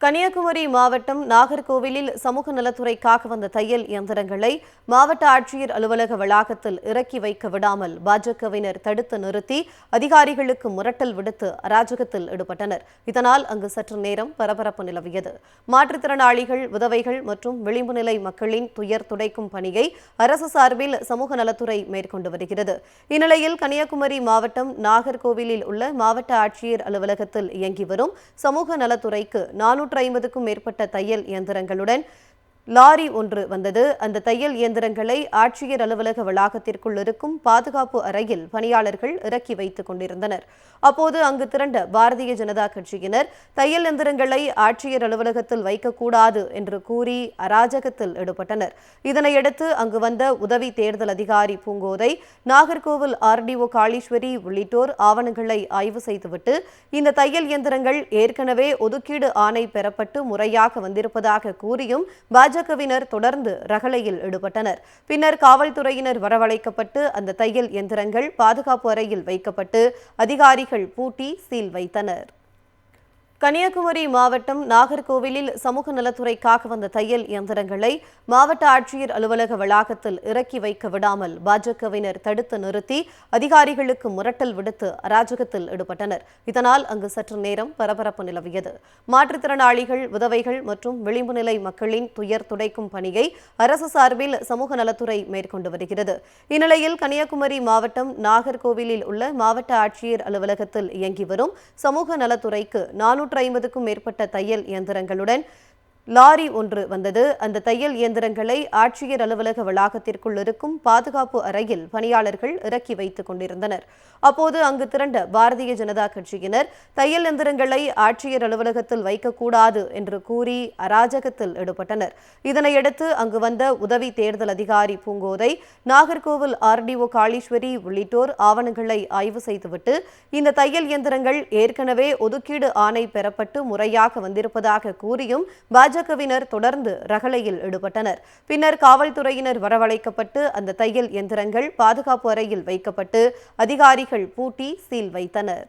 கன்னியாகுமரி மாவட்டம் நாகர்கோவிலில் சமூக நலத்துறைக்காக வந்த தையல் இயந்திரங்களை மாவட்ட ஆட்சியர் அலுவலக வளாகத்தில் இறக்கி வைக்க விடாமல் பாஜகவினர் தடுத்து நிறுத்தி அதிகாரிகளுக்கு முரட்டல் விடுத்து அராஜகத்தில் ஈடுபட்டனர். இதனால் அங்கு சற்று நேரம் பரபரப்பு நிலவியது. மாற்றுத்திறனாளிகள், விதவைகள் மற்றும் விளிம்பு நிலை மக்களின் துயர் துடைக்கும் பணியை அரசு சார்பில் சமூக நலத்துறை மேற்கொண்டு வருகிறது. இந்நிலையில் கன்னியாகுமரி மாவட்டம் நாகர்கோவிலில் உள்ள மாவட்ட ஆட்சியர் அலுவலகத்தில் இயங்கி வரும் சமூக நலத்துறைக்கு 450க்கும் மேற்பட்ட தையல் இயந்திரங்களுடன் லாரி ஒன்று வந்தது. அந்த தையல் இயந்திரங்களை ஆட்சியர் அலுவலக வளாகத்திற்குள் இருக்கும் பாதுகாப்பு அறையில் பணியாளர்கள் இறக்கி வைத்துக் கொண்டிருந்தனர். அப்போது அங்கு திரண்ட பாரதிய ஜனதா கட்சியினர் தையல் இயந்திரங்களை ஆட்சியர் அலுவலகத்தில் வைக்கக்கூடாது என்று கூறி அராஜகத்தில் ஈடுபட்டனர். இதனையடுத்து அங்கு வந்த உதவி தேர்தல் அதிகாரி பூங்கோதை, நாகர்கோவில் ஆர்டிஓ காளீஸ்வரி உள்ளிட்டோர் ஆவணங்களை ஆய்வு செய்துவிட்டு இந்த தையல் இயந்திரங்கள் ஏற்கனவே ஒதுக்கீடு ஆணை பெறப்பட்டு முறையாக வந்திருப்பதாக கூறியும் பாஜகவினர் தொடர்ந்து ரகளையில் ஈடுபட்டனர். பின்னர் காவல்துறையினர் வரவழைக்கப்பட்டு அந்த தையல் இயந்திரங்கள் பாதுகாப்பு அறையில் வைக்கப்பட்டு அதிகாரிகள் பூட்டி சீல் வைத்தனர். கன்னியாகுமரி மாவட்டம் நாகர்கோவிலில் சமூக நலத்துறைக்காக வந்த தையல் இயந்திரங்களை மாவட்ட ஆட்சியர் அலுவலக வளாகத்தில் இறக்கி வைக்க விடாமல் பாஜகவினர் தடுத்து நிறுத்தி அதிகாரிகளுக்கு முரட்டல் விடுத்து அராஜகத்தில் ஈடுபட்டனர். இதனால் அங்கு சற்று நேரம் பரபரப்பு நிலவியது. மாற்றுத்திறனாளிகள், விதவைகள் மற்றும் விளிம்பு நிலை மக்களின் துயர் துடைக்கும் பணியை அரசு சார்பில் சமூக நலத்துறை மேற்கொண்டு வருகிறது. இந்நிலையில் கன்னியாகுமரி மாவட்டம் நாகர்கோவிலில் உள்ள மாவட்ட ஆட்சியர் அலுவலகத்தில் இயங்கி வரும் சமூக நலத்துறைக்கு 450க்கும் மேற்பட்ட தையல் இயந்திரங்களுடன் லாரி ஒன்று வந்தது. அந்த தையல் இயந்திரங்களை ஆட்சியர் அலுவலக வளாகத்திற்குள் இருக்கும் பாதுகாப்பு அறையில் பணியாளர்கள் இறக்கி வைத்துக் கொண்டிருந்தனர். அப்போது அங்கு திரண்ட பாரதிய ஜனதா கட்சியினர் தையல் இயந்திரங்களை ஆட்சியர் அலுவலகத்தில் வைக்கக்கூடாது என்று கூறி அராஜகத்தில் ஈடுபட்டனர். இதனையடுத்து அங்கு வந்த உதவி தேர்தல் அதிகாரி பூங்கோதை, நாகர்கோவில் ஆர்டிஓ காளீஸ்வரி உள்ளிட்டோர் ஆவணங்களை ஆய்வு செய்துவிட்டு இந்த தையல் இயந்திரங்கள் ஏற்கனவே ஒதுக்கீடு ஆணை பெறப்பட்டு முறையாக வந்திருப்பதாக கூறியும் பாஜகவினர் தொடர்ந்து ரகளையில் ஈடுபட்டனர். பின்னர் காவல்துறையினர் வரவழைக்கப்பட்டு அந்த தையல் இயந்திரங்கள் பாதுகாப்பு அறையில் வைக்கப்பட்டு அதிகாரிகள் பூட்டி சீல் வைத்தனர்.